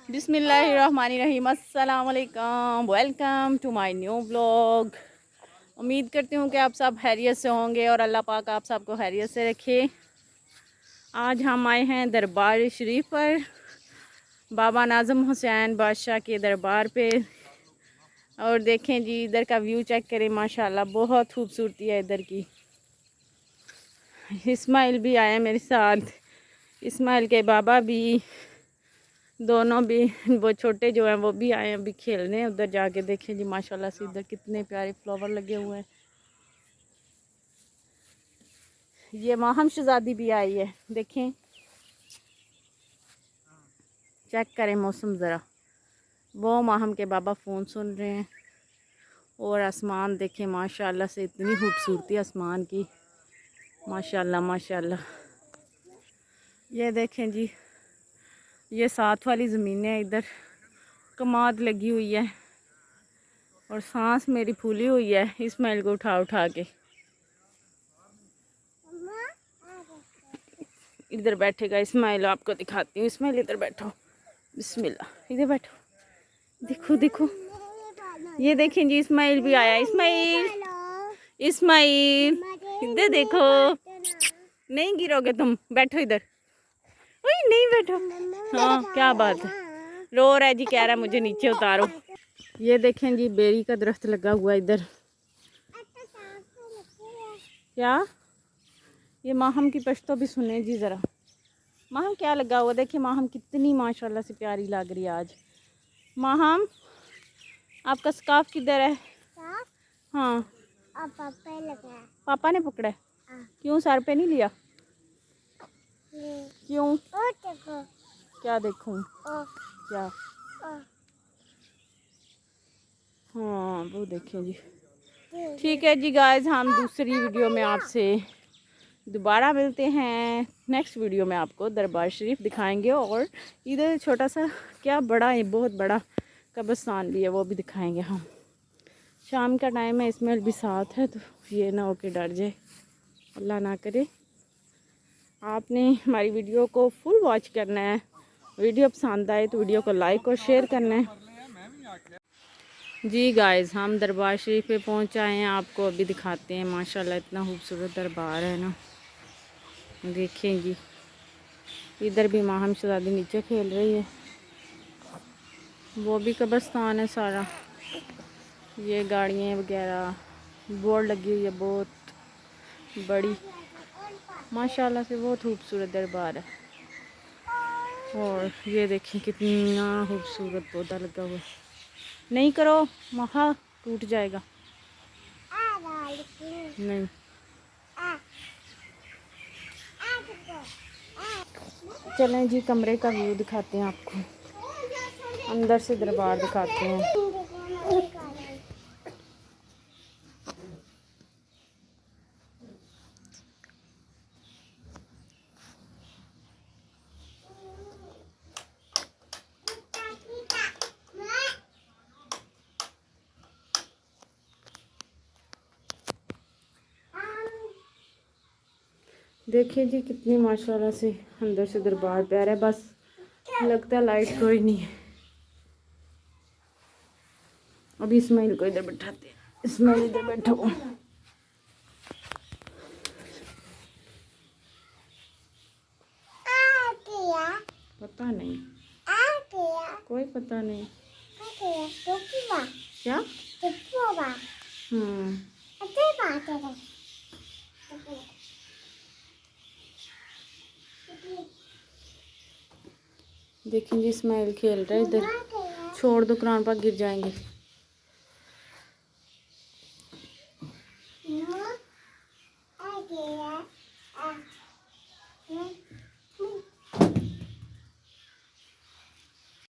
बिस्मिल्लाहिर्रहमानिर्रहीम। अस्सलाम वालेकुम, welcome to my new vlog. उम्मीद करती हूँ कि आप सब खैरियत से होंगे और अल्लाह पाक आप सबको खैरियत से रखे। आज हम आए हैं दरबार शरीफ पर, बाबा नाज़िम हुसैन बादशाह के दरबार पे। और देखें जी, इधर का व्यू चेक करें, माशाल्लाह बहुत खूबसूरती है इधर की। इस्माइल भी आया मेरे साथ, इस्माइल के बाबा भी, दोनों भी, वो छोटे जो हैं वो भी आए हैं अभी खेलने। उधर जाके देखें जी, माशाल्लाह से इधर कितने प्यारे फ्लावर लगे हुए हैं। ये माहम शहजादी भी आई है, देखें, चेक करें मौसम ज़रा। वो माहम के बाबा फ़ोन सुन रहे हैं। और आसमान देखें, माशाल्लाह से इतनी खूबसूरती आसमान की, माशाल्लाह माशाल्लाह। ये देखें जी, ये साथ वाली ज़मीनें हैं, इधर कमाद लगी हुई है और सांस मेरी फूली हुई है इस्माइल को उठा उठा के। इधर बैठेगा इस्माइल, आपको दिखाती हूँ। इस्माइल इधर बैठो, बिस्मिल्लाह, इधर बैठो। देखो देखो, ये देखें जी, इस्माइल भी आया। इस्माइल, इस्माइल इधर देखो, नहीं गिरोगे तुम, बैठो इधर। ओए नहीं बैठो। हाँ क्या बात है, रो रहा है जी, कह रहा है मुझे नीचे उतारो। ये देखें जी, बेरी का दरख्त लगा हुआ है इधर। क्या? ये माहम की पश्तो भी सुने जी ज़रा। माहम क्या लगा हुआ, देखिए माहम कितनी माशाल्लाह से प्यारी लग रही है आज। माहम, आपका स्कार्फ किधर है? हाँ, पापा लगा। पापा ने पकड़ा है? क्यों, सर पे नहीं लिया? क्यों? देखो। क्या देखूं? क्या? हाँ वो देखें जी। ठीक है जी गाइस, हम दूसरी वीडियो में आपसे दोबारा मिलते हैं। नेक्स्ट वीडियो में आपको दरबार शरीफ दिखाएंगे और इधर छोटा सा, क्या बड़ा है, बहुत बड़ा कब्रिस्तान भी है, वो भी दिखाएंगे हम। शाम का टाइम है, इसमें भी साथ है, तो ये ना हो के डर जाए, अल्लाह ना करे। आपने हमारी वीडियो को फुल वॉच करना है। वीडियो पसंद आए तो वीडियो को लाइक और शेयर करना है जी। गाइस, हम दरबार शरीफ पे पहुंच आए हैं, आपको अभी दिखाते हैं। माशाल्लाह इतना खूबसूरत दरबार है ना, देखें जी। इधर भी माहम शहजादी नीचे खेल रही है, वो भी कब्रिस्तान है सारा। ये गाड़ियाँ वगैरह, बोर्ड लगी हुई है बहुत बड़ी, माशाल्लाह से बहुत खूबसूरत दरबार है। और ये देखें कितना खूबसूरत पौधा लगा हुआ है। नहीं करो महा, टूट जाएगा। नहीं, चलें जी, कमरे का व्यू दिखाते हैं आपको, अंदर से दरबार दिखाते हैं। देखिए जी, कितनी माशाल्लाह से अंदर से दरबार प्यारा है। बस लगता है लाइट कोई नहीं है। अभी इस्माइल को इधर बैठाते हैं। इस्माइल इधर बैठो। पता नहीं, कोई पता नहीं। क्या? देखें जी, इस्माइल खेल रहा है इधर। छोड़ दो, कुरान पाक गिर जाएंगे।